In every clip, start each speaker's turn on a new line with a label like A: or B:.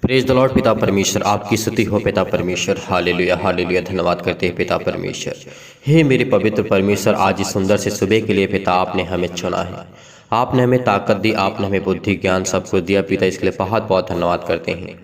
A: Praise the Lord. पिता परमेश्वर आपकी स्तुति हो पिता परमेश्वर। Hallelujah hallelujah. धन्यवाद करते हैं पिता परमेश्वर। हे मेरे पवित्र परमेश्वर, आज इस सुंदर से सुबह के लिए पिता आपने हमें चुना है। आपने हमें ताकत दी, आपने हमें बुद्धि ज्ञान सब कुछ दिया पिता, इसके लिए बहुत बहुत धन्यवाद करते हैं।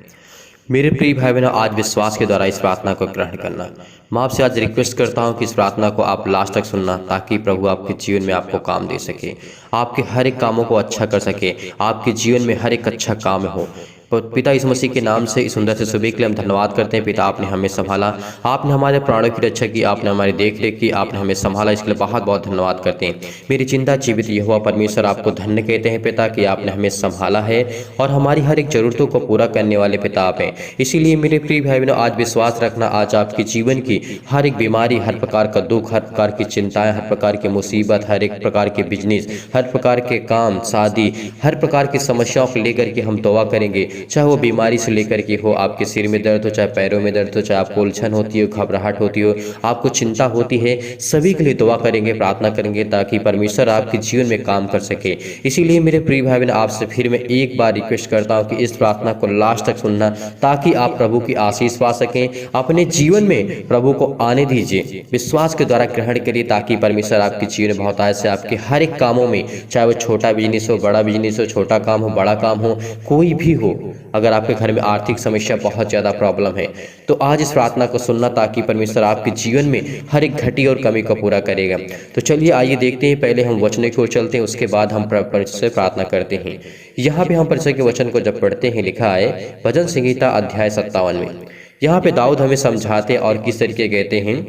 A: मेरे प्रिय भाई बहनों, आज विश्वास के द्वारा इस प्रार्थना को ग्रहण करना। मैं आपसे आज रिक्वेस्ट करता हूं कि इस प्रार्थना को आप लास्ट तक सुनना, ताकि प्रभु आपके जीवन में आपको काम दे सके, आपके हर एक कामों को अच्छा कर सके, आपके जीवन में हर एक अच्छा काम हो। पिता इस मसीह के नाम से इस सुंदर से सुबह के लिए हम धन्यवाद करते हैं। पिता आपने हमें संभाला, आपने हमारे प्राणों की रक्षा की, आपने हमारी देख रेख की, आपने हमें संभाला, इसके लिए बहुत बहुत धन्यवाद करते हैं। मेरी चिंता जीवित यहोवा परमेश्वर आपको धन्य कहते हैं पिता कि आपने हमें संभाला है और हमारी हर एक जरूरतों को पूरा करने वाले पिता आप हैं। इसीलिए मेरे प्रिय भाई बहनों, आज विश्वास रखना, आज आपके जीवन की हर एक बीमारी, हर प्रकार का दुख, हर प्रकार की चिंताएं, हर प्रकार की मुसीबत, हर एक प्रकार के बिजनेस, हर प्रकार के काम, शादी, हर प्रकार की समस्याओं को लेकर के हम दुआ करेंगे। चाहे वो बीमारी से लेकर के हो, आपके सिर में दर्द हो, चाहे पैरों में दर्द हो, चाहे आपको उलझन होती हो, घबराहट होती हो, आपको चिंता होती है, सभी के लिए दुआ करेंगे, प्रार्थना करेंगे, ताकि परमेश्वर आपके जीवन में काम कर सके। इसीलिए मेरे प्रिय भाई बहन, आपसे फिर मैं एक बार रिक्वेस्ट करता हूं कि इस प्रार्थना को लास्ट तक सुनना, ताकि आप प्रभु की आशीष पा सकें। अपने जीवन में प्रभु को आने दीजिए, विश्वास के द्वारा ग्रहण करिए, ताकि परमेश्वर आपके जीवन में बहुतायत से आपके हर एक कामों में, चाहे वो छोटा बिजनेस हो, बड़ा बिजनेस हो, छोटा काम हो, बड़ा काम हो, कोई भी हो, अगर आपके घर में आर्थिक समस्या बहुत ज़्यादा प्रॉब्लम है, तो आज इस प्रार्थना को सुनना, ताकि परमेश्वर आपके जीवन में हर एक घटी और कमी को पूरा करेगा। तो चलिए आइए देखते हैं, पहले हम वचन की ओर चलते हैं, उसके बाद हम परमेश्वर से प्रार्थना करते हैं। यहाँ पे हम परमेश्वर के वचन को जब पढ़ते हैं, लिखा है भजन संहिता अध्याय 57 में। यहाँ पे दाऊद हमें समझाते और किस तरीके कहते हैं,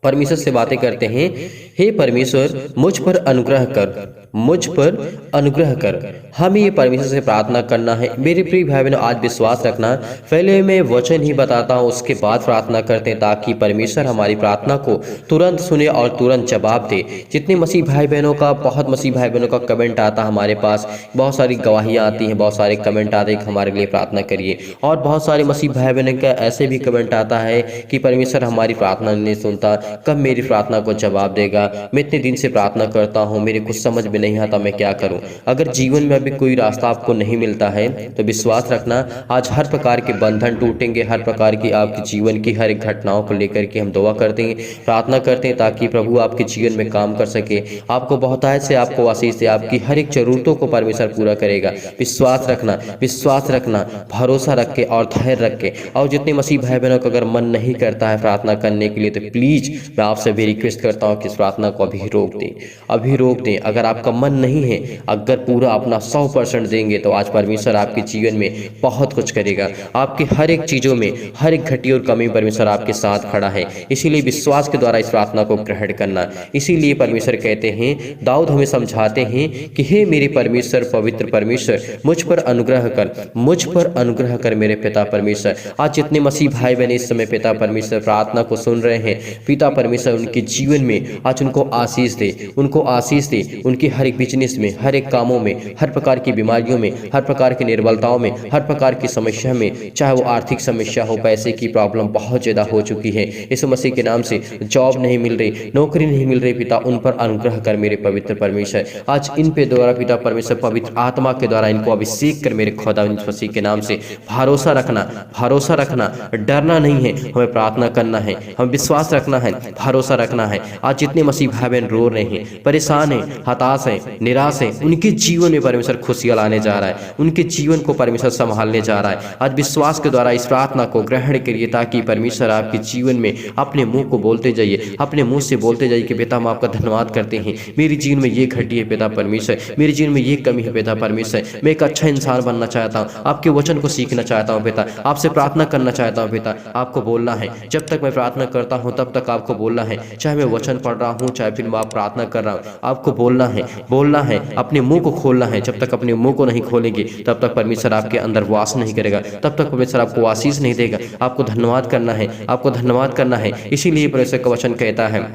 A: परमेश्वर से बातें करते हैं, हे परमेश्वर मुझ पर अनुग्रह कर, मुझ पर अनुग्रह कर। हमें ये परमेश्वर से प्रार्थना करना है। मेरे प्रिय भाई बहनों, आज विश्वास रखना, पहले मैं वचन ही बताता हूँ, उसके बाद प्रार्थना करते हैं, ताकि परमेश्वर हमारी प्रार्थना को तुरंत सुने और तुरंत जवाब दे। जितने मसीह भाई बहनों का, बहुत मसीह भाई बहनों का कमेंट आता है हमारे पास, बहुत सारी गवाहियाँ आती हैं, बहुत सारे कमेंट आते हैं कि हमारे लिए प्रार्थना करिए, और बहुत सारे मसीह भाई बहनों का ऐसे भी कमेंट आता है कि परमेश्वर हमारी प्रार्थना नहीं सुनता, कब मेरी प्रार्थना को जवाब देगा, मैं इतने दिन से प्रार्थना करता हूँ, मेरे कुछ समझ में नहीं आता, मैं क्या करूं। अगर जीवन में अभी कोई रास्ता आपको नहीं मिलता है, तो विश्वास रखना, आज हर प्रकार के बंधन टूटेंगे, हर प्रकार की आपके जीवन की हर एक घटनाओं को लेकर के हम दुआ करते हैं, प्रार्थना करते हैं, ताकि प्रभु आपके जीवन में काम कर सके, आपको बहुतायत से आपको आशीष से आपकी हर एक जरूरतों को परमेश्वर पूरा करेगा। विश्वास रखना, विश्वास रखना, भरोसा रख के और धैर्य रख के। और जितने मसीह भाई बहनों को अगर मन नहीं करता है प्रार्थना करने के लिए, तो प्लीज मैं आपसे भी रिक्वेस्ट करता हूँ कि इस प्रार्थना को अभी रोक दें, अभी रोक दें। अगर आपका मन नहीं है, अगर पूरा अपना 100% देंगे, तो आज परमेश्वर आपके जीवन में बहुत कुछ करेगा। आपके हर एक चीजों में, हर एक घटी और कमी परमेश्वर आपके साथ खड़ा है। इसीलिए विश्वास के द्वारा इस प्रार्थना को ग्रहण करना। इसीलिए परमेश्वर कहते हैं, दाऊद हमें समझाते हैं कि हे मेरे परमेश्वर, पवित्र परमेश्वर, मुझ पर अनुग्रह कर, मुझ पर अनुग्रह कर मेरे पिता परमेश्वर। आज जितने मसीह भाई बहन इस समय पिता परमेश्वर प्रार्थना को सुन रहे हैं, पिता परमेश्वर उनके जीवन में आज उनको आशीष दे, उनको आशीष दे, उनके हर एक बिजनेस में, हर एक कामों में, हर प्रकार की बीमारियों में, हर प्रकार की निर्बलताओं में, हर प्रकार की समस्या में, चाहे वो आर्थिक समस्या हो, पैसे की प्रॉब्लम बहुत ज्यादा हो चुकी है, इस मसीह के नाम से जॉब नहीं मिल रही, नौकरी नहीं मिल रही, पिता उन पर अनुग्रह कर मेरे पवित्र परमेश्वर। आज इन पे द्वारा पिता परमेश्वर पवित्र आत्मा के द्वारा इनको अभिषेक कर मेरे खुदा मसीह के नाम से। भरोसा रखना, भरोसा रखना, डरना नहीं है, हमें प्रार्थना करना है, हमें विश्वास रखना है, भरोसा रखना है। आज जितने मसीह भाई बहन रो रहे हैं, परेशान हैं, हताश हैं, निराश हैं, उनके जीवन में परमेश्वर खुशियां लाने जा रहा है, उनके जीवन को परमेश्वर संभालने जा रहा है। आज विश्वास के द्वारा इस प्रार्थना को ग्रहण करिए, ताकि परमेश्वर आपके जीवन में अपने मुंह को बोलते जाइए, अपने मुंह से बोलते जाइए कि पिता हम आपका धन्यवाद करते हैं, मेरे जीवन में ये घटी है पिता परमेश्वर, मेरे जीवन में ये कमी है पिता परमेश्वर, मैं एक अच्छा इंसान बनना चाहता हूँ, आपके वचन को सीखना चाहता हूँ पिता, आपसे प्रार्थना करना चाहता हूँ पिता। आपको बोलना है, जब तक मैं प्रार्थना करता हूँ तब तक आपको बोलना है, चाहे मैं वचन पढ़ रहा हूँ, चाहे फिर मैं प्रार्थना कर रहा हूँ, आपको बोलना है, बोलना है, अपने मुंह को खोलना है। जब तक अपने मुंह को नहीं खोलेंगे, तब तक परमेश्वर आपके अंदर वास नहीं करेगा, तब तक परमेश्वर आपको आशीष नहीं देगा। आपको धन्यवाद करना है, आपको धन्यवाद करना है। इसीलिए परमेश्वर का वचन कहता है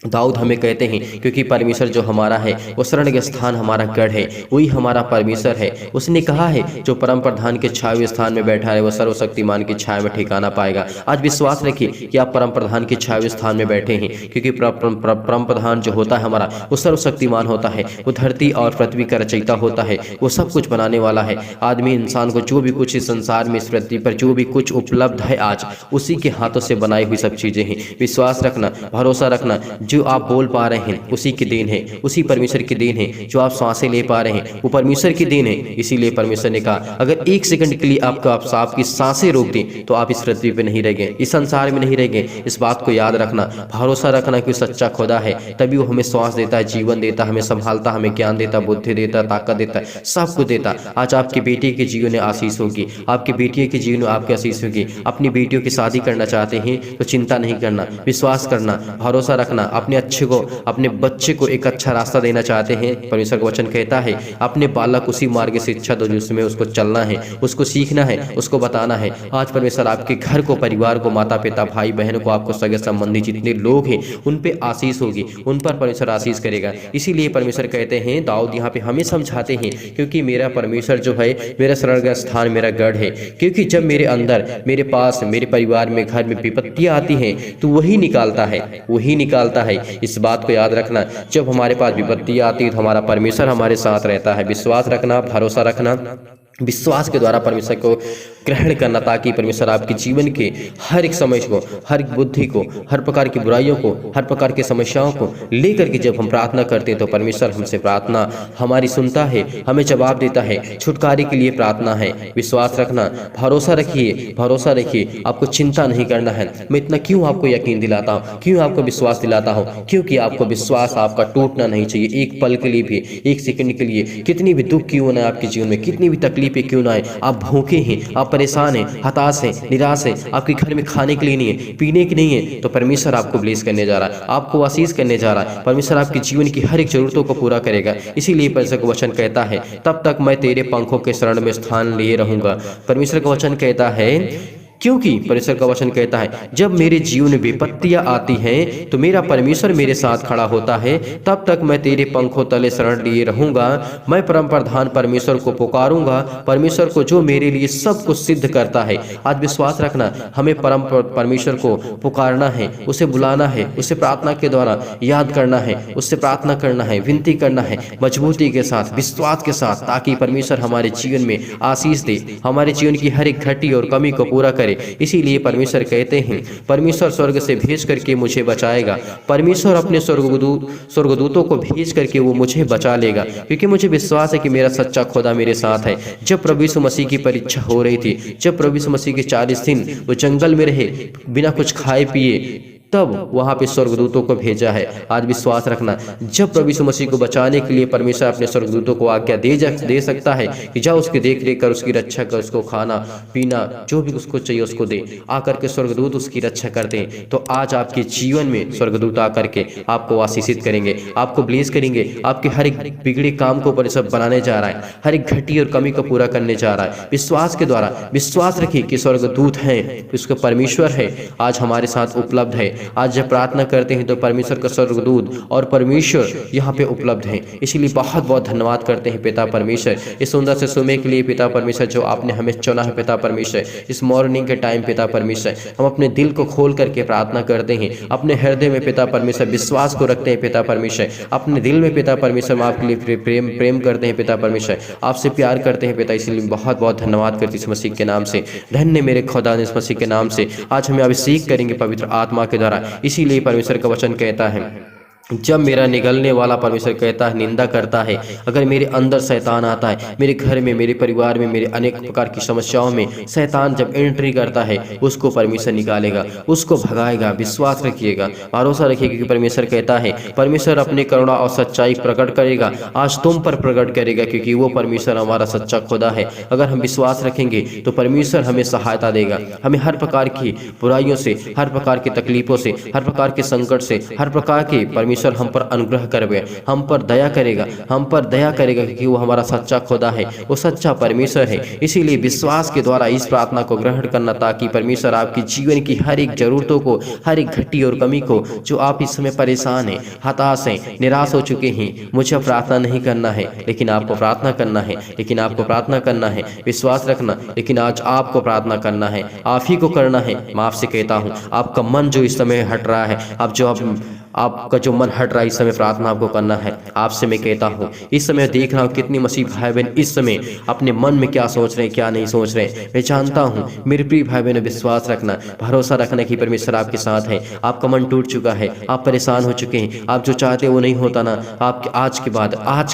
A: दाऊद हमें कहते हैं क्योंकि परमेश्वर जो हमारा है वो शरण के स्थान हमारा गढ़ है, वही हमारा परमेश्वर है। उसने कहा है जो परम प्रधान के छाए स्थान में बैठा है वो सर्वशक्तिमान की छाया में ठिकाना पाएगा। आज विश्वास रखिए कि आप परम प्रधान के छाए स्थान में बैठे हैं, क्योंकि परम प्रधान जो होता है हमारा वो सर्वशक्तिमान होता है, वो धरती और पृथ्वी का रचयिता होता है, वो सब कुछ बनाने वाला है। आदमी इंसान को जो भी कुछ इस संसार में इस पृथ्वी पर जो भी कुछ उपलब्ध है आज उसी के हाथों से बनाई हुई सब चीज़ें हैं। विश्वास रखना, भरोसा रखना, जो आप बोल पा रहे हैं उसी की देन है, उसी परमेश्वर की देन है। जो आप सांसें ले पा रहे हैं वो परमेश्वर की देन है। इसीलिए परमेश्वर ने कहा अगर एक सेकंड के लिए आपकी सांसें रोक दें तो आप इस पृथ्वी पे नहीं रह गए, इस संसार में नहीं रह गए। इस बात को याद रखना, भरोसा रखना कि सच्चा खुदा है, तभी वो हमें श्वास देता है, जीवन देता है, हमें संभालता, हमें ज्ञान देता, बुद्धि देता, ताकत देता है, सब कुछ देता। आज आपके बेटे के जीवन में आशीष होगी, आपके बेटियों के जीवन में आपकी आशीष होगी। अपनी बेटियों की शादी करना चाहते हैं तो चिंता नहीं करना, विश्वास करना, भरोसा रखना। अपने अच्छे को, अपने बच्चे को एक अच्छा रास्ता देना चाहते हैं, परमेश्वर का वचन कहता है अपने बालक उसी मार्ग से शिक्षा दो जिसमें उसको चलना है, उसको सीखना है, उसको बताना है। आज परमेश्वर आपके घर को, परिवार को, माता पिता, भाई बहन को, आपको सगे संबंधी जितने लोग हैं उन पे आशीष होगी, उन पर परमेश्वर आशीष करेगा। इसीलिए परमेश्वर कहते हैं, दाऊद यहाँ पे हमें समझाते हैं क्योंकि मेरा परमेश्वर जो है मेरा शरण का स्थान, मेरा गढ़ है। क्योंकि जब मेरे अंदर, मेरे पास, मेरे परिवार में, घर में विपत्तियां आती हैं तो वही निकालता है, वही निकालता है। इस बात को याद रखना, जब हमारे पास विपत्तियां आती है तो हमारा परमेश्वर हमारे साथ रहता है। विश्वास रखना, भरोसा रखना, विश्वास के द्वारा परमेश्वर को ग्रहण करना, ताकि परमेश्वर आपके जीवन के हर एक समय को, हर एक बुद्धि को, हर प्रकार की बुराइयों को, हर प्रकार की समस्याओं को लेकर के जब हम प्रार्थना करते हैं तो परमेश्वर हमसे प्रार्थना हमारी सुनता है, हमें जवाब देता है। छुटकारे के लिए प्रार्थना है। विश्वास रखना, भरोसा रखिए, भरोसा रखिए, आपको चिंता नहीं करना है। मैं इतना क्यों आपको यकीन दिलाता हूँ, क्यों आपको विश्वास दिलाता हूँ? क्योंकि आपको विश्वास आपका टूटना नहीं चाहिए एक पल के लिए भी, एक सेकंड के लिए। कितनी भी दुख क्यों ना आपके जीवन में, कितनी भी तकलीफें क्यों ना आए, आप भूखे हैं, आप परेशान हैं, हताश हैं, निराश हैं, आपके घर में खाने के लिए नहीं है, पीने के नहीं है, तो परमेश्वर आपको ब्लेस करने जा रहा है, आपको आशीष करने जा रहा है। परमेश्वर आपके जीवन की हर एक जरूरतों को पूरा करेगा। इसीलिए परमेश्वर का वचन कहता है तब तक मैं तेरे पंखों के शरण में स्थान लिए रहूंगा। परमेश्वर का वचन कहता है क्योंकि परमेश्वर का वचन कहता है जब मेरे जीवन में विपत्तियां आती हैं तो मेरा परमेश्वर मेरे साथ खड़ा होता है, तब तक मैं तेरे पंखों तले शरण लिए रहूंगा। मैं परम प्रधान परमेश्वर को पुकारूंगा, परमेश्वर को जो मेरे लिए सब कुछ सिद्ध करता है। आज विश्वास रखना, हमें परम परमेश्वर को पुकारना है, उसे बुलाना है, उसे प्रार्थना के द्वारा याद करना है, उससे प्रार्थना करना है, विनती करना है मजबूती के साथ, विश्वास के साथ, ताकि परमेश्वर हमारे जीवन में आशीष दे, हमारे जीवन की हर एक घटी और कमी को पूरा करे। इसीलिए परमेश्वर कहते हैं परमेश्वर स्वर्ग से भेज करके मुझे बचाएगा, परमेश्वर अपने स्वर्गदूतों को भेज करके वो मुझे बचा लेगा, क्योंकि मुझे विश्वास है कि मेरा सच्चा खुदा मेरे साथ है। जब प्रभु यीशु मसीह की परीक्षा हो रही थी, जब प्रभु यीशु मसीह के 40 दिन वो जंगल में रहे बिना कुछ खाए पिए, तब वहां पे स्वर्गदूतों को भेजा है। आज विश्वास रखना, जब प्रभु यीशु मसीह को बचाने के लिए परमेश्वर अपने स्वर्गदूतों को आज्ञा दे सकता है कि जाओ उसकी देख रेख कर, उसकी रक्षा कर, उसको खाना पीना जो भी उसको चाहिए उसको दे। आकर के स्वर्गदूत उसकी रक्षा करते हैं। तो आज आपके जीवन में स्वर्गदूत आकर के आपको आशीषित करेंगे, आपको ब्लेस करेंगे, आपके हर एक बिगड़े काम को परमेश्वर बनाने जा रहा है, हर एक घटी और कमी को पूरा करने जा रहा है विश्वास के द्वारा। विश्वास रखिए कि स्वर्गदूत हैं, उसका परमेश्वर है, आज हमारे साथ उपलब्ध है। आज जब प्रार्थना करते हैं तो परमेश्वर का स्वर्गदूत और परमेश्वर यहाँ पे उपलब्ध हैं। इसीलिए बहुत बहुत धन्यवाद करते हैं पिता परमेश्वर इस सुंदर से समय के लिए। पिता परमेश्वर जो आपने हमें चुना है पिता परमेश्वर, इस मॉर्निंग के टाइम पिता परमेश्वर हम अपने दिल को खोल करके प्रार्थना करते हैं, अपने हृदय में पिता परमेश्वर विश्वास को रखते हैं पिता परमेश्वर, अपने दिल में पिता परमेश्वर हम आपके लिए प्रेम करते हैं पिता परमेश्वर, आपसे प्यार करते हैं पिता। इसलिए बहुत बहुत धन्यवाद करते इस मसीह के नाम से। धन्य मेरे खुदा ने इस मसीह के नाम से आज हमें अभिषेक करेंगे पवित्र आत्मा के द्वारा। इसीलिए परमेश्वर का वचन कहता है जब मेरा निगलने वाला परमेश्वर कहता है निंदा करता है, अगर मेरे अंदर शैतान आता है, मेरे घर में, मेरे परिवार में, मेरे अनेक प्रकार की समस्याओं में शैतान जब एंट्री करता है उसको परमेश्वर निकालेगा, उसको भगाएगा। विश्वास रखिएगा, भरोसा रखिएगा कि परमेश्वर कहता है परमेश्वर अपनी करुणा और सच्चाई प्रकट करेगा, आज तुम पर प्रकट करेगा, क्योंकि वो परमेश्वर हमारा सच्चा खुदा है। अगर हम विश्वास रखेंगे तो परमेश्वर हमें सहायता देगा, हमें हर प्रकार की बुराइयों से, हर प्रकार की तकलीफों से, हर प्रकार के संकट से, हर प्रकार के परमेश्वर हम पर अनुग्रह करवे, हम पर दया करेगा, हम पर दया करेगा, क्योंकि वो हमारा सच्चा खुदा है, वो सच्चा परमेश्वर है। इसीलिए विश्वास के द्वारा इस प्रार्थना को ग्रहण करना, ताकि परमेश्वर आपकी जीवन की हर एक जरूरतों को, हर एक घटी और कमी को, जो आप इस समय परेशान हैं, हताश हैं, निराश हो चुके हैं, मुझे प्रार्थना नहीं करना है, लेकिन आपको प्रार्थना करना है, लेकिन आपको प्रार्थना करना है, विश्वास रखना, लेकिन आज आपको प्रार्थना करना है, आप ही को करना है। मैं आपसे कहता हूँ, आपका मन जो इस समय हट रहा है, आपका जो मन हट रहा है, इस समय प्रार्थना आपको करना है। आपसे मैं कहता हूँ, इस समय देख रहा हूँ कितनी मसीह भाई बहन इस समय अपने मन में क्या सोच रहे हैं, क्या नहीं सोच रहे हैं। मैं जानता हूँ मेरे प्रिय भाई बहन, विश्वास रखना, भरोसा रखना कि परमेश्वर आपके साथ है। आपका मन टूट चुका है, आप परेशान हो चुके हैं, आप जो चाहते वो नहीं होता ना, आपके आज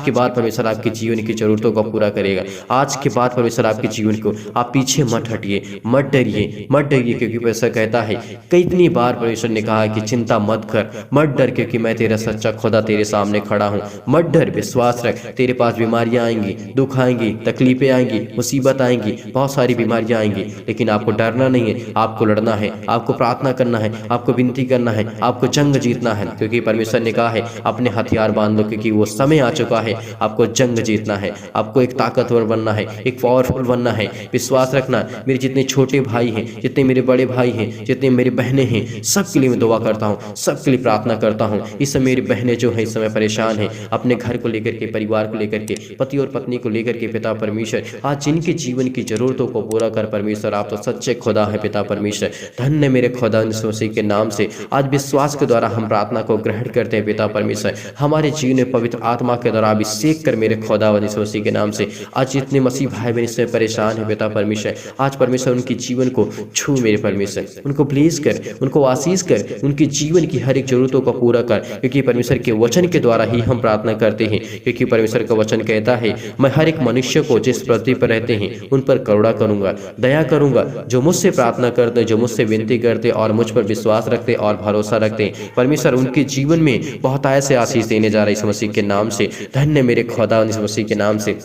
A: के बाद परमेश्वर आपके जीवन की जरूरतों को पूरा करेगा। आज के बाद परमेश्वर आपके जीवन को, आप पीछे मत हटिए, मत डरिए, क्योंकि परमेश्वर कहता है, कितनी बार परमेश्वर ने कहा कि चिंता मत कर, मत डर, क्योंकि मैं तेरा सच्चा खुदा तेरे सामने खड़ा हूँ। मत डर, विश्वास रख। तेरे पास बीमारियां आएंगी, दुख आएंगी, तकलीफें आएंगी, मुसीबत आएंगी, बहुत सारी बीमारियां आएंगी, लेकिन आपको डरना नहीं है, आपको लड़ना है, आपको प्रार्थना करना है, आपको विनती करना है, आपको जंग जीतना है, क्योंकि परमेश्वर ने कहा है अपने हथियार बांध लो, क्योंकि वो समय आ चुका है, आपको जंग जीतना है, आपको एक ताकतवर बनना है, एक पावरफुल बनना है। विश्वास रखना। मेरे जितने छोटे भाई हैं, जितने मेरे बड़े भाई हैं, जितने मेरी बहनें हैं, सबके लिए मैं दुआ करता हूँ, सबके लिए प्रार्थना करता हूँ। इस समय मेरी बहनें जो है इस समय परेशान हैं, अपने घर को लेकर के, परिवार को लेकर के, पति और पत्नी को लेकर के। पिता परमेश्वर, आज जिनके जीवन की जरूरतों को पूरा कर परमेश्वर, आप तो सच्चे खुदा है पिता परमेश्वर। धन्य मेरे खुदा यीशु मसीह के नाम से आज विश्वास के द्वारा हम प्रार्थना को ग्रहण करते हैं पिता परमेश्वर। हमारे जीवन में पवित्र आत्मा के द्वारा अभिषेक कर मेरे खुदा यीशु मसीह के नाम से। आज जितने मसीह भाई बहन इससे परेशान है पिता परमेश्वर, आज परमेश्वर उनके जीवन को छू मेरे परमेश्वर, उनको ब्लेस कर, उनको आशीष कर, उनके जीवन की हर एक जरूरतों को पूरा कर, क्योंकि परमेश्वर के वचन के द्वारा ही हम प्रार्थना करते हैं। क्योंकि परमेश्वर का वचन कहता है, मैं हर एक मनुष्य को जिस पृथ्वी पर रहते हैं उन पर करुणा करूंगा, दया करूंगा, जो मुझसे प्रार्थना करते, जो मुझसे विनती करते और मुझ पर विश्वास रखते और भरोसा रखते। परमेश्वर उनके जीवन में बहुत ऐसे आशीष देने जा रहे इस मसीह के नाम से। धन्य मेरे खुदा इस मसीह के नाम से।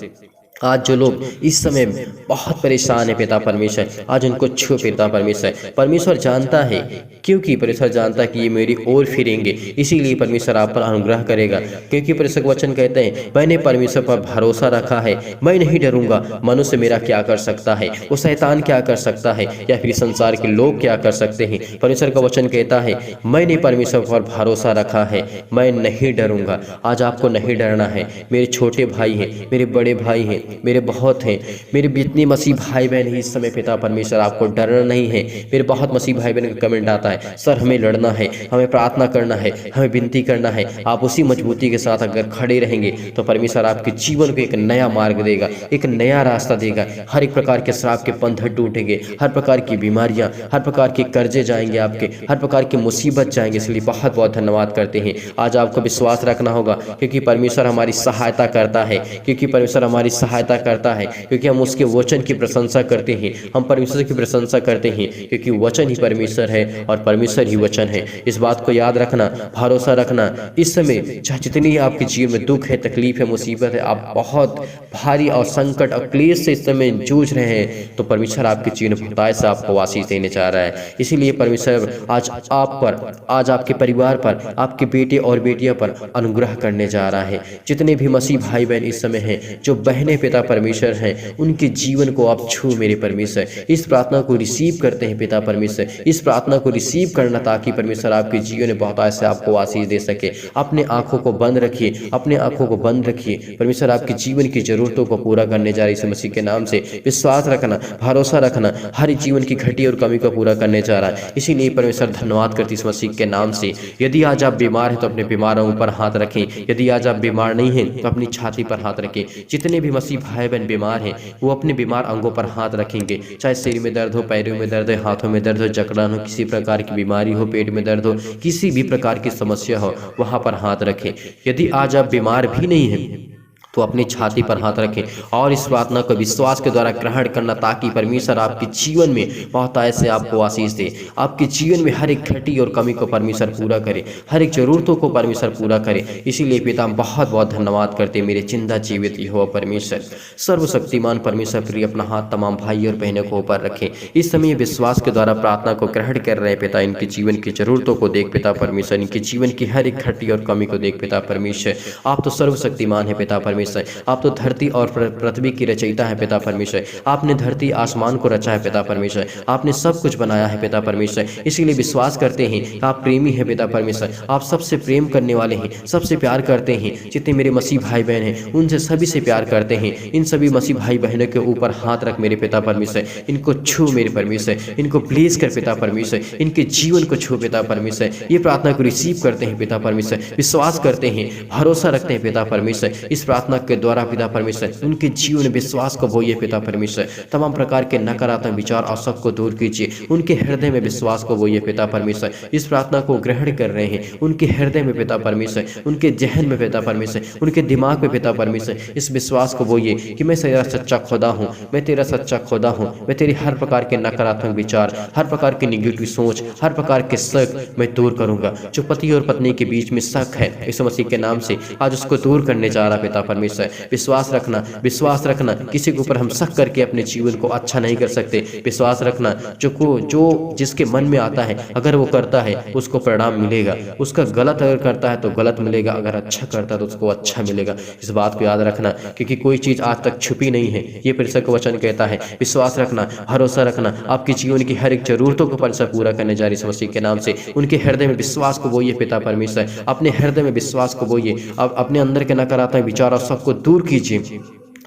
A: आज जो लोग इस समय बहुत परेशान है पिता परमेश्वर, आज उनको छू पिता परमेश्वर। परमेश्वर जानता है, क्योंकि परमेश्वर जानता है कि ये मेरी ओर फिरेंगे, इसीलिए परमेश्वर आप पर अनुग्रह करेगा। क्योंकि परमेश्वर का वचन कहते हैं, मैंने परमेश्वर पर भरोसा रखा है, मैं नहीं डरूंगा। मनुष्य मेरा क्या कर सकता है, वो शैतान क्या कर सकता है, या फिर संसार के लोग क्या कर सकते हैं। परमेश्वर का वचन कहता है, मैंने परमेश्वर पर भरोसा रखा है, मैं नहीं डरूंगा। आज आपको नहीं डरना है। मेरे छोटे भाई हैं, मेरे बड़े भाई हैं, मेरे बहुत हैं, मेरे जितने मसीह भाई बहन हैं इस समय पिता परमेश्वर, आपको डरना नहीं है। मेरे बहुत मसीह भाई बहन का कमेंट आता है, सर हमें लड़ना है, हमें प्रार्थना करना है, हमें विनती करना है। आप उसी मजबूती के साथ अगर खड़े रहेंगे तो परमेश्वर आपके जीवन को एक नया मार्ग देगा, एक नया रास्ता देगा। हर एक प्रकार के श्राप के पंथ टूटेंगे, हर प्रकार की बीमारियां, हर प्रकार के कर्जे जाएंगे आपके, हर प्रकार की मुसीबत जाएंगे। इसलिए बहुत बहुत धन्यवाद करते हैं। आज आपको विश्वास रखना होगा, क्योंकि परमेश्वर हमारी सहायता करता है, क्योंकि परमेश्वर हमारी सहायता करता है, क्योंकि हम उसके वचन की प्रशंसा करते हैं, हम परमेश्वर की प्रशंसा करते हैं, क्योंकि वचन ही परमेश्वर है और परमेश्वर ही वचन है। इस बात को याद रखना, भरोसा रखना। इस समय चाहे जितनी आपके जीवन में दुख है, तकलीफ है, मुसीबत है, आप बहुत भारी और संकट और क्लेश से इस समय जूझ रहे हैं, तो परमेश्वर आपके जीवन में भक्ताय से आपको आशीष देने जा रहा है। इसीलिए परमेश्वर आज आप पर, आज आपके परिवार पर, आपके बेटे और बेटियों पर अनुग्रह करने जा रहा है। जितने भी मसीह भाई बहन इस समय हैं, जो बहनें पिता परमेश्वर हैं, उनके जीवन को आप छू मेरे परमेश्वर। इस प्रार्थना को रिसीव करते हैं पिता परमेश्वर, इस प्रार्थना को रिसीव करना, ताकि परमेश्वर आपके जीवन में बहुत ऐसे आपको आशीष दे सके। अपने आंखों को बंद रखिए, अपने आंखों को बंद रखिए। परमेश्वर आपके जीवन की जरूरतों को पूरा करने जा रही है मसीह के नाम से। विश्वास रखना, भरोसा रखना, हर जीवन की घटी और कमी को पूरा करने जा रहा है। इसीलिए परमेश्वर धन्यवाद करती इस मसीह के नाम से। यदि आज आप बीमार हैं तो अपने बीमारों पर हाथ रखें, यदि आज आप बीमार नहीं हैं तो अपनी छाती पर हाथ रखें। जितने भी मसीह भाई बहन बीमार हैं, वो अपने बीमार अंगों पर हाथ रखेंगे। चाहे सिर में दर्द हो, पैरों में दर्द हो, हाथों में दर्द हो, जकड़न हो, किसी प्रकार की बीमारी हो, पेट में दर्द हो, किसी भी प्रकार की समस्या हो, वहां पर हाथ रखें। यदि आज आप बीमार भी नहीं हैं तो अपनी छाती पर हाथ रखें और इस प्रार्थना को विश्वास के द्वारा ग्रहण करना, ताकि परमेश्वर आपके जीवन में बहुत ऐसे आपको आशीष दे, आपके जीवन में हर एक घटी और कमी को परमेश्वर पूरा करे, हर एक जरूरतों को परमेश्वर पूरा करे। इसीलिए पिता हम बहुत बहुत धन्यवाद करते हैं मेरे जिंदा जीवित यहोवा परमेश्वर, सर्वशक्तिमान परमेश्वर। प्रिय अपना हाथ तमाम भाई और बहनों को ऊपर रखें, इस समय विश्वास के द्वारा प्रार्थना को ग्रहण कर रहे पिता, इनके जीवन की जरूरतों को देख पिता परमेश्वर, इनके जीवन की हर एक घटी और कमी को देख पिता परमेश्वर। आप तो सर्वशक्तिमान है पिता परमेश्वर, आप तो धरती और पृथ्वी की रचयिता है पिता परमेश्वर। आपने धरती आसमान को रचा है पिता परमेश्वर, आपने सब कुछ बनाया है पिता परमेश्वर। इसीलिए विश्वास करते हैं आप प्रेमी है पिता परमेश्वर, आप सबसे प्रेम करने वाले हैं, सबसे प्यार करते हैं। जितने मेरे मसीह भाई बहन हैं उनसे सभी से प्यार करते हैं। इन सभी मसीह भाई बहनों के ऊपर हाथ रख मेरे पिता परमेश्वर, इनको छू मेरे परमेश्वर, इनको ब्लेस कर पिता परमेश्वर, इनके जीवन को छू पिता परमेश्वर। ये प्रार्थना को रिसीव करते हैं पिता परमेश्वर, विश्वास करते हैं, भरोसा रखते हैं पिता परमेश्वर। इस प्रार्थना के द्वारा पिता परमेश्वर उनके जीवन विश्वास को बोइए पिता परमेश्वर, तमाम प्रकार के नकारात्मक विचार और शक को दूर कीजिए, उनके हृदय में विश्वास को बोइए पिता परमेश्वर। इस प्रार्थना को ग्रहण कर रहे हैं उनके हृदय में पिता परमेश्वर, उनके जहन में पिता परमेश्वर, उनके दिमाग में पिता परमेश्वर, इस विश्वास को बोइए कि मैं तेरा सच्चा खुदा हूँ, मैं तेरा सच्चा खुदा हूँ। मैं तेरी हर प्रकार के नकारात्मक विचार, हर प्रकार की निगेटिव सोच, हर प्रकार के शक मैं दूर करूंगा। जो पति और पत्नी के बीच में शक है, यीशु मसीह के नाम से आज उसको दूर करने जा रहा पिता परमेश्वर। विश्वास रखना, विश्वास रखना, किसी के ऊपर हम शक करके अपने जीवन को अच्छा नहीं कर सकते। विश्वास रखना, जो जिसके मन में आता है अगर वो करता है उसको परिणाम मिलेगा, उसका गलत अगर करता है तो गलत मिलेगा, अगर अच्छा करता है तो उसको अच्छा मिलेगा। इस बात को याद रखना, क्योंकि कोई चीज आज तक छुपी नहीं है, ये परमेश्वर का वचन कहता है। विश्वास रखना, भरोसा रखना, आपके जीवन की हर एक जरूरतों को परमेश्वर पूरा करने जा रही है मसीह के नाम से। उनके हृदय में विश्वास को बोइए पिता परमेश्वर, अपने हृदय में विश्वास को बोइए, अब अपने अंदर के नकारात्मक विचार और सबको दूर कीजिए।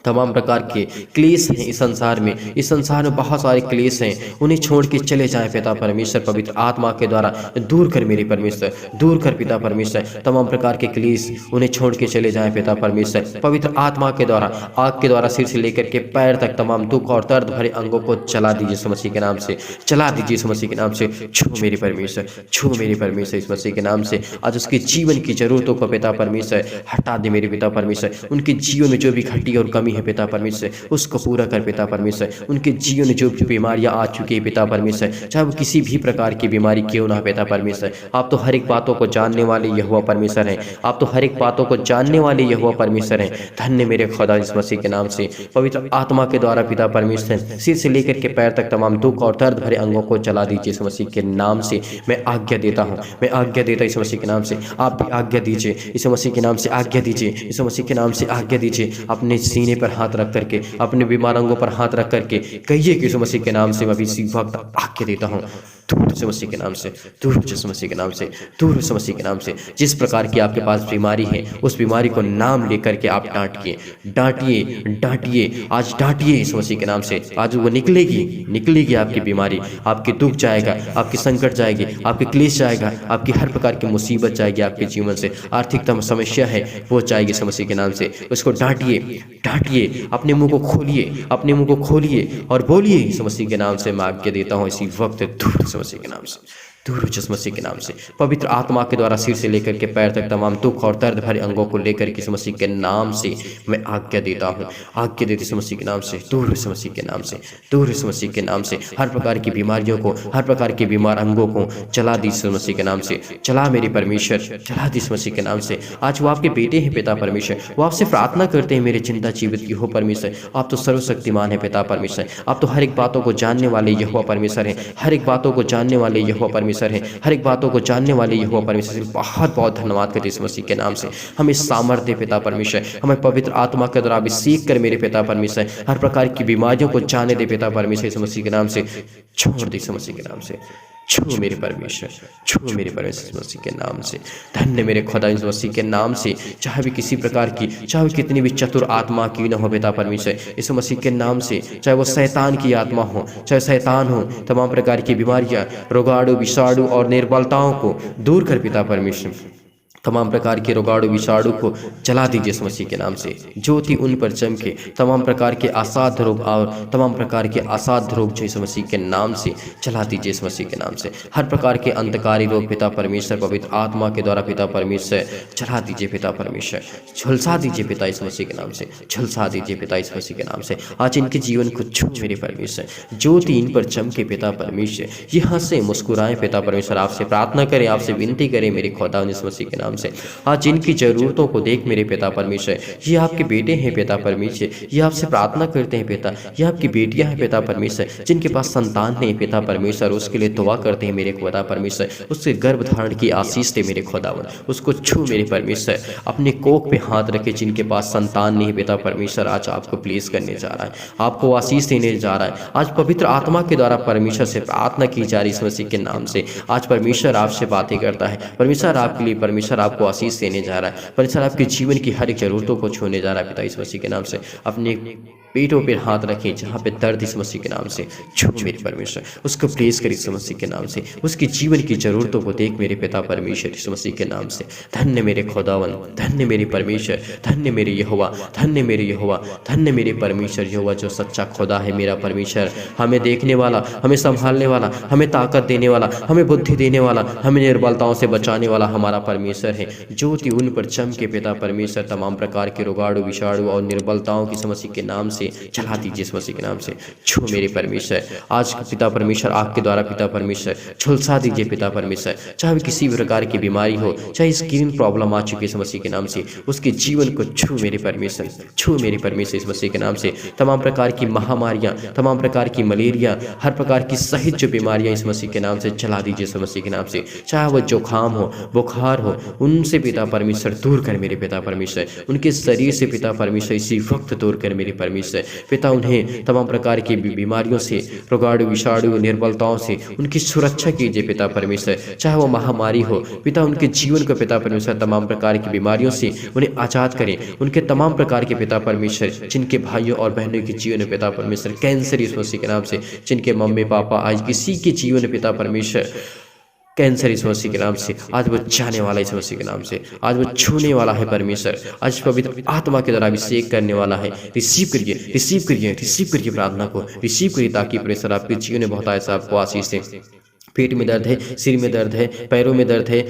A: तमाम प्रकार के क्लेश हैं इस संसार में बहुत सारे क्लेश हैं, उन्हें छोड़ के चले जाएं पिता परमेश्वर। पवित्र आत्मा के द्वारा दूर कर मेरे परमेश्वर, दूर कर पिता परमेश्वर। तमाम प्रकार के क्लेश उन्हें छोड़ के चले जाएं पिता परमेश्वर। पवित्र आत्मा के द्वारा, आग के द्वारा सिर से लेकर के पैर तक तमाम दुख और दर्द भरे अंगों को चला दीजिए इस मसीह के नाम से, चला दीजिए इस मसीह के नाम से। छू मेरे परमेश्वर, छू मेरे परमेश्वर इस मसीह के नाम से। आज उसके जीवन की जरूरतों को पिता परमेश्वर हटा दे मेरे पिता परमेश्वर। उनके जीवन में जो भी घटी और कमी है पिता परमेश्वर उसको पूरा कर पिता परमेश्वर। उनके जीवन में जो भी बीमारियां आ चुकी है पिता परमेश्वर, चाहे वो किसी भी प्रकार की बीमारी क्यों ना पिता परमेश्वर, आप तो हर एक बातों को जानने वाले यहोवा परमेश्वर हैं, आप तो हर एक बातों को जानने वाले यहोवा परमेश्वर हैं। धन्य मेरे खुदा इस मसीह के नाम से। पवित्र आत्मा के द्वारा पिता परमेश्वर सिर से लेकर के पैर तक तमाम दुख और दर्द भरे अंगों को चला दीजिए इस मसीह के नाम से। मैं आज्ञा देता हूँ, मैं आज्ञा देता इस मसीह के नाम से। आप भी आज्ञा दीजिए इस मसीह के नाम से, आज्ञा दीजिए इस मसीह के नाम से, आज्ञा दीजिए। अपने सीने पर हाथ रख करके, अपने बीमार अंगों पर हाथ रख करके कहिए कि यीशु मसीह के नाम से मैं अभी इसी वक्त आज्ञा देता हूँ, दूर यीशु मसीह के नाम से, दूर यीशु मसीह के नाम से, दूर यीशु मसीह के नाम से। जिस प्रकार की आपके पास बीमारी है उस बीमारी को नाम लेकर के आप डांटिए, डांटिए, डांटिए, आज डांटिए यीशु मसीह के नाम से। आज वो निकलेगी, निकलेगी आपकी बीमारी, आपके दुख जाएगा, आपकी संकट जाएगी, आपके क्लेश जाएगा, आपकी हर प्रकार की मुसीबत जाएगी आपके जीवन से। आर्थिक समस्या है वो जाएगी यीशु मसीह के नाम से। उसको डांटिए, डांटिए, अपने मुंह को खोलिए, अपने मुंह को खोलिए और बोलिए यीशु मसीह के नाम से मैं आज्ञा देता हूँ इसी वक्त, दूर यीशु मसीह के नाम से, दूर यीशु मसीह के नाम से। पवित्र आत्मा के द्वारा सिर से लेकर के पैर तक तमाम दुख और दर्द भरे अंगों को लेकर यीशु मसीह के नाम से मैं आज्ञा देता हूँ, आज्ञा देते यीशु मसीह के नाम से, दूर यीशु मसीह के नाम से, दूर यीशु मसीह के नाम से। हर प्रकार की बीमारियों को, हर प्रकार के बीमार अंगों को चला दी यीशु मसीह के नाम से, चला मेरे परमेश्वर, चला दी यीशु मसीह के नाम से। आज वो आपके बेटे हैं पिता परमेश्वर, वो आपसे प्रार्थना करते हैं मेरे चिंता जीवित की हो परमेश्वर। आप तो सर्वशक्तिमान है पिता परमेश्वर, आप तो हर एक बातों को जानने वाले यहोवा परमेश्वर हैं, हर एक बातों को जानने वाले यहोवा परमेश्वर हैं, हर एक बातों को जानने वाले यहोवा परमेश्वर। बहुत बहुत धन्यवाद करते इस मसीह के नाम से। हमें सामर्थ्य पिता परमेश्वर, हमें पवित्र आत्मा के द्वारा अभिषेक कर मेरे पिता परमेश्वर, हर प्रकार की बीमारियों को जाने दे पिता परमेश्वर इस मसीह के नाम से। छोड़ दे इस मसीह के नाम से, छू मेरे परमेश्वर, छू मेरे परमेश्वर इस मसीह के नाम से। धन्य मेरे खुदा इस मसीह के नाम से। चाहे भी किसी प्रकार की, चाहे कितनी भी चतुर आत्मा की न हो पिता परमेश्वर इस मसीह के नाम से, चाहे वो शैतान की आत्मा हो, चाहे शैतान हो, तमाम प्रकार की बीमारियां, रोगाणु, विषाणु और निर्बलताओं को दूर कर पिता परमेश्वर। तमाम प्रकार के रोगाणु विषाणु को जला दीजिए इस मसीह के नाम से। ज्योति उन पर चमके, तमाम प्रकार के असाध्य रोग और तमाम प्रकार के असाध्य रोग जो इस मसीह के नाम से जला दीजिए इस मसीह के नाम से। हर प्रकार के अंधकारी रोग पिता परमेश्वर पवित्र आत्मा के द्वारा पिता परमेश्वर जला दीजिए पिता परमेश्वर, झुलसा दीजिए पिता इस मसीह के नाम से, झुलसा दीजिए पिता इस मसीह के नाम से। आज इनके जीवन को छू मेरे परमेश्वर, ज्योति इन पर चमके पिता परमेश्वर, ये हंसे मुस्कुराए पिता परमेश्वर, आपसे प्रार्थना करें, आपसे विनती करें मेरे खुदा इस मसीह के नाम से। आज इनकी जरूरतों को देख मेरे पिता परमेश्वर, ये आपके बेटे हैं पिता परमेश्वर, ये आपसे प्रार्थना करते हैं पिता, ये आपकी बेटियां हैं पिता परमेश्वर, जिनके पास संतान नहीं पिता परमेश्वर, उसके लिए दुआ करते हैं मेरे खुदा परमेश्वर, उसके गर्भ धारण की आशीष दे मेरे खुदावन, उसको छू मेरे परमेश्वर, अपने कोख पे हाथ रखे, जिनके पास संतान नहीं पिता परमेश्वर, आज आपको प्लीज करने जा रहा है, आपको आशीष देने जा रहा है। आज पवित्र आत्मा के द्वारा परमेश्वर से प्रार्थना की जा रही इस मसीह के नाम से। आज परमेश्वर आपसे बातें करता है, परमेश्वर आपके लिए, परमेश्वर आपको आशीष देने जा रहा है, परमेश्वर आपके जीवन की हर एक जरूरतों को छूने जा रहा है पिता इस मसीह के नाम से। अपने पेटों पर हाथ रखें, जहाँ पे दर्द इस मसीह के नाम से छू मेरे परमेश्वर, उसको प्रेस कर इस मसीह के नाम से, उसके जीवन की जरूरतों को देख मेरे पिता परमेश्वर इस मसीह के नाम से। धन्य मेरे खुदावन, धन्य मेरे परमेश्वर, धन्य मेरे यहोवा, धन्य मेरे यहोवा, धन्य मेरे परमेश्वर यहोवा जो सच्चा खुदा है मेरा परमेश्वर, हमें देखने वाला, हमें संभालने वाला, हमें ताकत देने वाला, हमें बुद्धि देने वाला, हमें निर्बलताओं से बचाने वाला हमारा परमेश्वर है। ज्योति उन पर चमके पिता परमेश्वर, तमाम प्रकार के रोगाणु विषाणु और निर्बलताओं की मसीह के नाम से चला दीजिए इस मसीह के नाम से। छू मेरे परमेश्वर, आज पिता परमेश्वर आपके द्वारा पिता परमेश्वर झुलसा दीजिए पिता परमेश्वर, चाहे किसी भी प्रकार की बीमारी हो, चाहे स्किन प्रॉब्लम आ चुकी है इस मसीह के नाम से, उसके जीवन को छू मेरे परमेश्वर, छू मेरे परमेश्वर इस मसीह के नाम से। तमाम प्रकार की महामारियां, तमाम प्रकार की मलेरिया, हर प्रकार की सहित जो बीमारियां इस मसीह के नाम से चला दीजिए इस मसीह के नाम से, चाहे वह जुकाम हो, बुखार हो, उनसे पिता परमेश्वर दूर कर मेरे पिता परमेश्वर, उनके शरीर से पिता परमेश्वर इसी वक्त दूर कर मेरे परमेश्वर पिता, उन्हें तमाम प्रकार की बीमारियों से, रोगाणु विषाणु निर्बलताओं से उनकी सुरक्षा कीजिए पिता परमेश्वर, चाहे वो महामारी हो पिता, उनके जीवन को पिता परमेश्वर तमाम प्रकार की बीमारियों से उन्हें आजाद करें, उनके तमाम प्रकार के पिता परमेश्वर, जिनके भाइयों और बहनों के जीवन में पिता परमेश्वर कैंसर इस मसीह के नाम से, जिनके मम्मी पापा आज किसी के जीवन में पिता परमेश्वर कैंसर इस मसीह के नाम से, आज वो जाने वाला इस मसीह के नाम से, आज वो छूने वाला है परमेश्वर, आज पवित्र आत्मा के द्वारा अभिषेक करने वाला है। रिसीव करिए, रिसीव करिए, रिसीव करिए प्रार्थना को, रिसीव करिए, ताकि परमेश्वर आपके जीवन में बहुत ऐसा आपको आशीष दे। पेट में दर्द है, सिर में दर्द है, पैरों में दर्द है,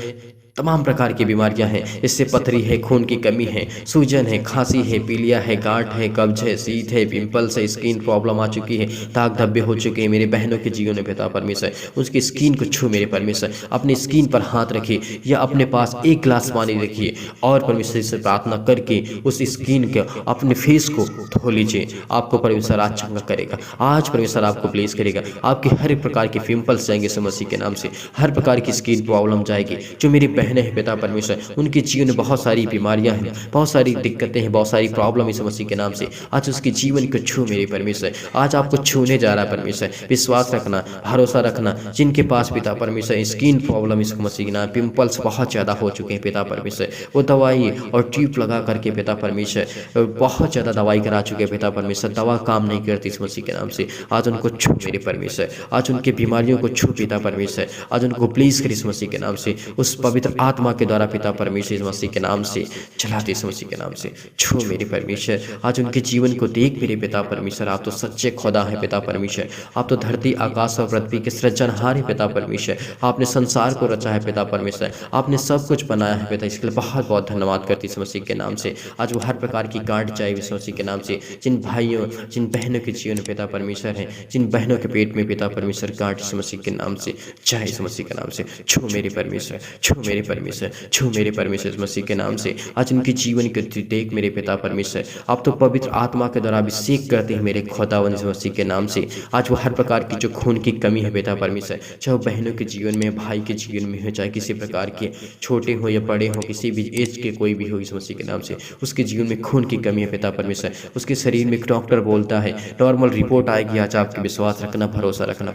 A: तमाम प्रकार की बीमारियां हैं, इससे पथरी है, खून की कमी है, सूजन है, खांसी है, पीलिया है, गांठ है, कब्ज है, शीत है, पिंपल्स है, स्किन प्रॉब्लम आ चुकी है, दाग धब्बे हो चुके हैं मेरे बहनों के जीवन में पिता परमेश्वर, उसकी स्किन को छू मेरे परमेश्वर, अपने स्किन पर हाथ रखिए या अपने पास एक गिलास पानी रखिए और परमेश्वर से प्रार्थना करके उस स्किन के अपने फेस को धो लीजिए, आपको परमेश्वर आज चंगा करेगा, आज परमेश्वर आपको ब्लेस करेगा, आपके हर एक प्रकार के पिंपल्स जाएंगे मसीह के नाम से, हर प्रकार की स्किन प्रॉब्लम जाएगी। जो मेरी बहनें हैं पिता परमेश्वर, उनके जीवन में बहुत सारी बीमारियां हैं, बहुत सारी दिक्कतें हैं, बहुत सारी प्रॉब्लम इस मसीह के नाम से, आज उसके जीवन को छू मेरे परमेश्वर, आज आपको छूने जा रहा है परमेश्वर। विश्वास रखना, भरोसा रखना, जिनके पास पिता परमेश्वर स्किन प्रॉब्लम इस मसीह के नाम, पिंपल्स बहुत ज़्यादा हो चुके हैं पिता परमेश्वर, वो दवाई और ट्यूब लगा करके पिता परमेश्वर बहुत ज़्यादा दवाई करा चुके हैं पिता परमेश्वर, दवा काम नहीं करती इस मसीह के नाम से, आज उनको छू मेरे परमेश्वर, आज उनके बीमारियों को छू पिता परमेश्वर, आज उनको प्लीज कर इस मसीह के नाम से, उस पवित्र आत्मा के द्वारा पिता परमेश्वर इस मसीह के नाम से चलाते इस मसीह के नाम से छू मेरे परमेश्वर, आज उनके जीवन को देख मेरे पिता परमेश्वर, आप तो सच्चे खुदा है पिता परमेश्वर, आप तो धरती आकाश और पृथ्वी के सृजनहार है पिता परमेश्वर, आपने संसार को रचा है पिता परमेश्वर, आपने सब कुछ बनाया है पिता, इसके लिए बहुत बहुत धन्यवाद करती इस मसीह के नाम से। आज वो हर प्रकार की गांठ जाए इस मसीह के नाम से, जिन भाइयों जिन बहनों के जीवन में पिता परमेश्वर है, जिन बहनों के पेट में पिता परमेश्वर गांठ इस मसीह के नाम से जाए इस मसीह के नाम से, छू मेरे परमेश्वर, छू मेरे परमेश्वर, छू मेरे परमेश्वर इस मसीह के नाम से, आज उनके जीवन को देख मेरे पिता परमेश्वर, आप तो पवित्र आत्मा के द्वारा अभिषेक करते हैं मेरे खुदावन इस मसीह के नाम से, आज वो हर प्रकार की जो खून की कमी है पिता परमेश्वर, चाहे बहनों के जीवन में, भाई के जीवन में हो, चाहे किसी प्रकार के छोटे हो या बड़े हो, किसी भी एज के कोई भी हो इस मसीह के नाम से, उसके जीवन में खून की कमी है पिता परमेश्वर, उसके शरीर में डॉक्टर बोलता है नॉर्मल रिपोर्ट आएगी, आज आपके विश्वास रखना, भरोसा रखना,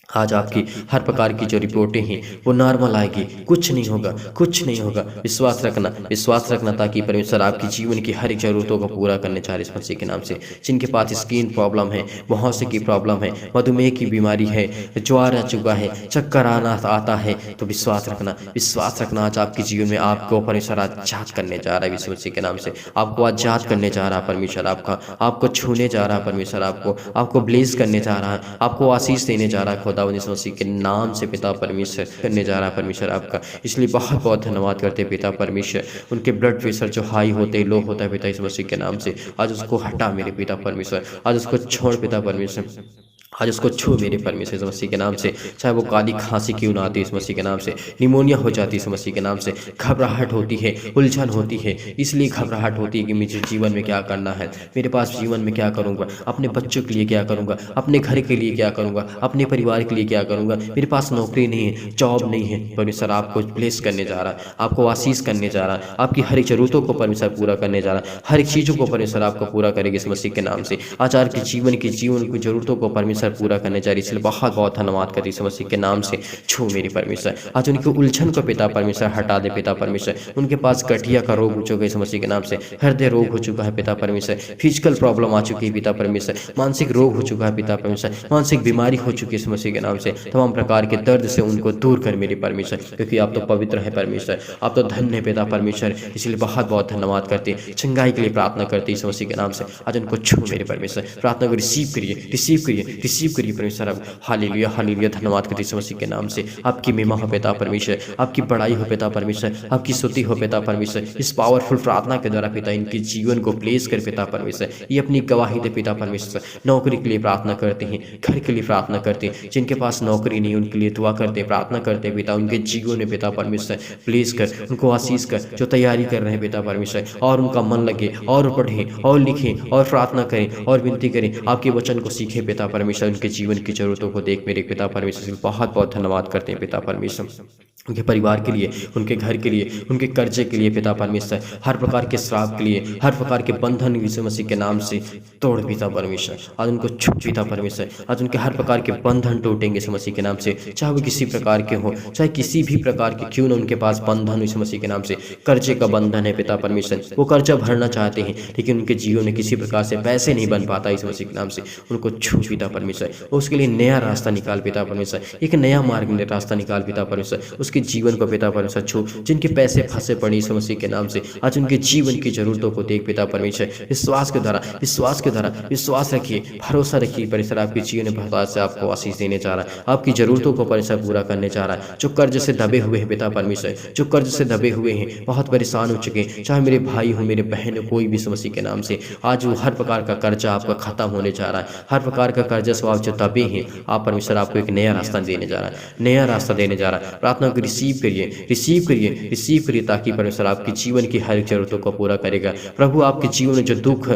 A: आज आपकी हर प्रकार की जो रिपोर्टें हैं वो नॉर्मल आएगी, कुछ नहीं होगा, कुछ नहीं होगा। विश्वास रखना ताकि परमेश्वर आपकी जीवन की हर एक ज़रूरतों को पूरा करने चाह रहे इस मसीह के नाम से। जिनके पास स्किन प्रॉब्लम है, मुहासे की प्रॉब्लम है, मधुमेह की बीमारी है, ज्वार आ चुका है, चक्कर आना आता है, तो विश्वास रखना आज आपके जीवन में आपको परमेश्वर आजाद करने जा रहा है यीशु मसीह के नाम से। आपको आजाद करने जा रहा है परमेश्वर, आपको छूने जा रहा है परमेश्वर, आपको ब्लेस करने जा रहा है, आपको आशीष देने जा रहा है खुदा यीशु मसीह के नाम से। पिता परमेश्वर करने जा रहा है परमेश्वर आपका, इसलिए बहुत बहुत धन्यवाद करते हैं पिता परमेश्वर। उनके ब्लड प्रेशर जो हाई होते लो होता है पिता यीशु मसीह के नाम से, आज उसको हटा मेरे पिता परमेश्वर, आज उसको छोड़ पिता परमेश्वर, आज उसको छू मेरे परमेश्वर इस मसीह के नाम से। चाहे वो काली खांसी क्यों ना आती इस मसीह के नाम से, निमोनिया हो जाती है इस मसीह के नाम से, घबराहट होती है, उलझन होती है, इसलिए घबराहट होती है कि मुझे जीवन में क्या करना है, मेरे पास जीवन में क्या करूँगा, अपने बच्चों के लिए क्या करूँगा, अपने घर के लिए क्या करूँगा, अपने परिवार के लिए क्या करूँगा, मेरे पास नौकरी नहीं है, जॉब नहीं है। परमेश्वर आपको ब्लेस करने जा रहा है, आपको आशीष करने जा रहा है, आपकी हर एक जरूरतों को परमेश्वर पूरा करने जा रहा है, हर एक चीज़ों को परमेश्वर आपको पूरा करेगी इस मसीह के नाम से। आचार के जीवन की जरूरतों को परमेश्वर पूरा करने जा रही है, इसलिए बहुत बहुत धन्यवाद करती इस मसीह के नाम से। छू मेरी परमेश्वर, आज उनकी उलझन को पिता परमेश्वर हटा दे पिता परमेश्वर। उनके पास गठिया का रोग हो चुका है इस मसीह के नाम से, हृदय रोग हो चुका है पिता परमेश्वर, फिजिकल प्रॉब्लम आ चुकी है पिता परमेश्वर, मानसिक रोग हो चुका है पिता परमेश्वर, मानसिक बीमारी हो चुकी है इस मसीह के नाम से। तमाम प्रकार के दर्द से उनको दूर कर मेरी परमेश्वर, क्योंकि आप तो पवित्र है परमेश्वर, आप तो धन्य है पिता परमेश्वर, इसलिए बहुत बहुत धन्यवाद करते हैं। चंगाई के लिए प्रार्थना करते हैं इस मसीह के नाम से, आज उनको छू मेरे परमेश्वर। प्रार्थना को रिसीव करिए परमेश्वर। अब हालेलुया हालेलुया, धन्यवाद करते इस मसीह के नाम से। आपकी महिमा हो पिता परमेश्वर, आपकी बड़ाई हो पिता परमेश्वर, आपकी स्तुति हो पिता परमेश्वर। इस पावरफुल प्रार्थना के द्वारा पिता इनके जीवन को प्लेस कर पिता परमेश्वर, ये अपनी गवाही दे पिता परमेश्वर। नौकरी के लिए प्रार्थना करते हैं, घर के लिए प्रार्थना करते हैं, जिनके पास नौकरी नहीं उनके लिए दुआ करते हैं, प्रार्थना करते हैं पिता, उनके जीवन में पिता परमेश्वर प्लेस कर, उनको आशीष कर। जो तैयारी कर रहे हैं पिता परमेश्वर, और उनका मन लगे और पढ़ें और लिखें और प्रार्थना करें और विनती करें, आपके वचन को सीखें पिता परमेश्वर। उनके जीवन की जरूरतों को देख मेरे पिता परमेश्वर, बहुत बहुत धन्यवाद करते हैं पिता परमेश्वर। उनके परिवार के लिए, उनके घर के लिए, उनके कर्जे के लिए पिता परमेश्वर, हर प्रकार के श्राप के लिए, हर प्रकार के बंधन यीशु मसीह के नाम से तोड़ पिता परमेश्वर। आज उनको छू पिता परमेश्वर, आज उनके हर प्रकार के बंधन टूटेंगे यीशु मसीह के नाम से, चाहे वो किसी प्रकार के हो, चाहे किसी भी प्रकार के क्यों न उनके पास बंधन यीशु मसीह के नाम से। कर्जे का बंधन है पिता परमेश्वर, वो कर्जा भरना चाहते हैं लेकिन उनके जीवन में किसी प्रकार से पैसे नहीं बन पाता यीशु मसीह के नाम से, उनको छू पिता परमेश्वर। उसके लिए नया रास्ता निकाल पिता परमेश्वर, एक नया मार्ग में रास्ता निकाल पिता परमेश्वर। उसके जीवन को पिता परमेश्वर छू, जिनके पैसे फंसे पड़े यीशु मसीह के नाम से, आज उनके जीवन की जरूरतों को देख पिता परमेश्वर। विश्वास के द्वारा विश्वास रखिए, भरोसा रखिए परमेश्वर, आपके जीवन में भरपार से आपको आशीष देने जा रहा है, आपकी जरूरतों को परमेश्वर पूरा करने जा रहा है। जो कर्ज से दबे हुए हैं पिता परमेश्वर, जो कर्ज से दबे हुए हैं, बहुत परेशान हो चुके हैं, चाहे मेरे भाई हो मेरे बहन हो, कोई भी यीशु मसीह के नाम से, आज वो हर प्रकार का कर्जा आपका खत्म होने जा रहा है। हर प्रकार का कर्जा स्वभाव जो दबे हैं, आप परमेश्वर आपको एक नया रास्ता देने जा रहा है, नया रास्ता देने जा रहा है। प्रार्थना को रिसीव करिए ताकि परमेश्वर आपके जीवन की हर जरूरतों को पूरा करेगा। प्रभु आपके जीवन में जो दुख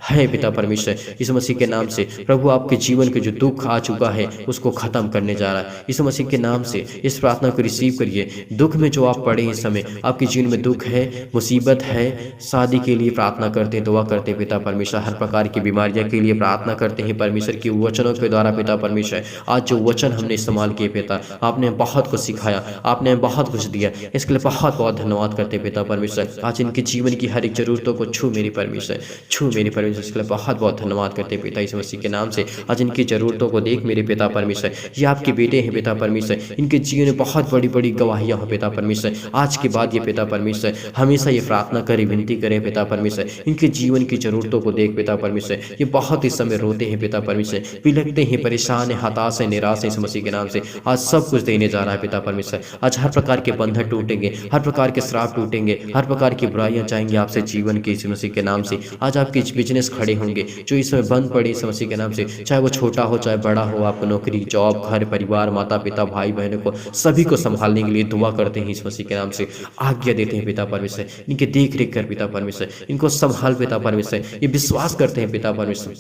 A: है पिता परमेश्वर, यीशु मसीह के नाम से, प्रभु आपके जीवन के जो दुख आ चुका है उसको खत्म करने जा रहा है यीशु मसीह के नाम से। इस प्रार्थना को रिसीव करिए। दुख में जो आप पड़े इस समय, आपके जीवन में दुख है, मुसीबत है, शादी के लिए प्रार्थना करते दुआ करते पिता परमेश्वर, हर प्रकार की बीमारियां के लिए प्रार्थना करते हैं परमेश्वर के वचनों के द्वारा पिता परमेश्वर। आज जो वचन हमने इस्तेमाल किए पिता, आपने बहुत कुछ सिखाया, आपने बहुत कुछ दिया, इसके लिए बहुत बहुत धन्यवाद करते पिता परमेश्वर। आज इनके जीवन की हर एक जरूरतों को छू मेरी परमेश्वर, छू मेरी परमेश्वर, इसके लिए बहुत बहुत धन्यवाद करते पिता यीशु मसीह के नाम से। आज इनकी जरूरतों को देख मेरे पिता परमेश्वर, ये आपके बेटे हैं पिता परमेश्वर, इनके जीवन में बहुत बड़ी बड़ी गवाहियां हो पिता परमेश्वर। आज के बाद ये पिता परमेश्वर हमेशा ये प्रार्थना करे, विनती करे पिता परमेश्वर, इनके जीवन की जरूरतों को देख पिता परमेश्वर। ये बहुत इस समय रोते हैं पिता परमेश्वर, बिलखते हैं, परेशान है, हताश है, निराश है इस मसीह के नाम से। आज सब कुछ देने जा रहा है पिता परमेश्वर। आज हर प्रकार के बंधन टूटेंगे, हर प्रकार के श्राप टूटेंगे, हर प्रकार की बुराइयां जाएंगी आपसे जीवन के यीशु मसीह के नाम से। आज आपके बिजनेस खड़े होंगे जो इस समय बंद पड़े यीशु मसीह के नाम से, चाहे वो छोटा हो चाहे बड़ा हो, आपको नौकरी, जॉब, घर, परिवार, माता पिता, भाई बहनों को सभी को संभालने के लिए दुआ करते हैं यीशु मसीह के नाम से। आज्ञा देते हैं पिता परमेश्वर, इनके देख रेख कर पिता परमेश्वर, इनको संभाल पिता परमेश्वर। ये विश्वास करते हैं पिता परमेश्वर,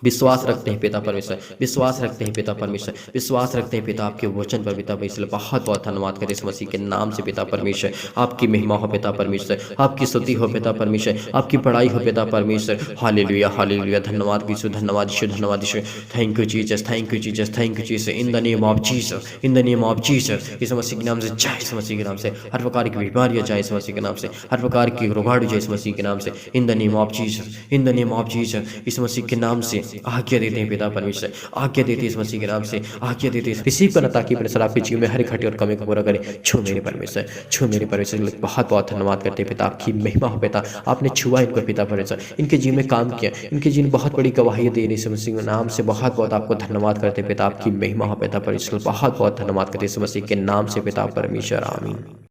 A: विश्वास रखते हैं पिता परमेश्वर, विश्वास रखते हैं पिता परमेश्वर, विश्वास रखते हैं पिता आपके वचन पर पिता परमेश्वर। बहुत बहुत धन्यवाद करते इस मसीह के नाम से पिता परमेश्वर। आपकी महिमा हो पिता परमेश्वर, आपकी स्तुति हो पिता परमेश्वर, आपकी बड़ाई हो पिता परमेश्वर। Hallelujah hallelujah. धन्यवाद यीशु, धन्यवाद यीशु, धन्यवाद यीशु। Thank you Jesus, thank you Jesus, thank you Jesus. In the name of Jesus, in the name of Jesus. इस मसीह के नाम से जय, इस मसीह के नाम से हर प्रकार की बीमारियां जाए, इस मसीह के नाम से हर प्रकार की रोगाड़ जाए, इस मसीह के नाम से। इन the name of Jesus, in the name of Jesus. इस मसीह के नाम से आज्ञा देते हैं पिता परमेश्वर, आज्ञा देते इस मसीह के नाम से, आज्ञा देते रिसीव करना ताकि परमेश्वर आपके जीवन में हर घटी और कमी को पूरा करे। छू मेरे परमेश्वर, छू मेरे परमेश्वर। बहुत बहुत धन्यवाद करते हैं पिता, आपकी महिमा हो पिता। आपने छुआ इनको पिता परमेश्वर, इनके जीवन में काम किया, इनके जीवन बहुत बड़ी गवाही दे रही इस मसीह के नाम से। बहुत बहुत आपको धन्यवाद करते हैं पिता, आपकी महिमा हो पिता परमेश्वर। बहुत बहुत धन्यवाद करते हैं इस मसीह के नाम से पिता परमेश्वर, आमीन।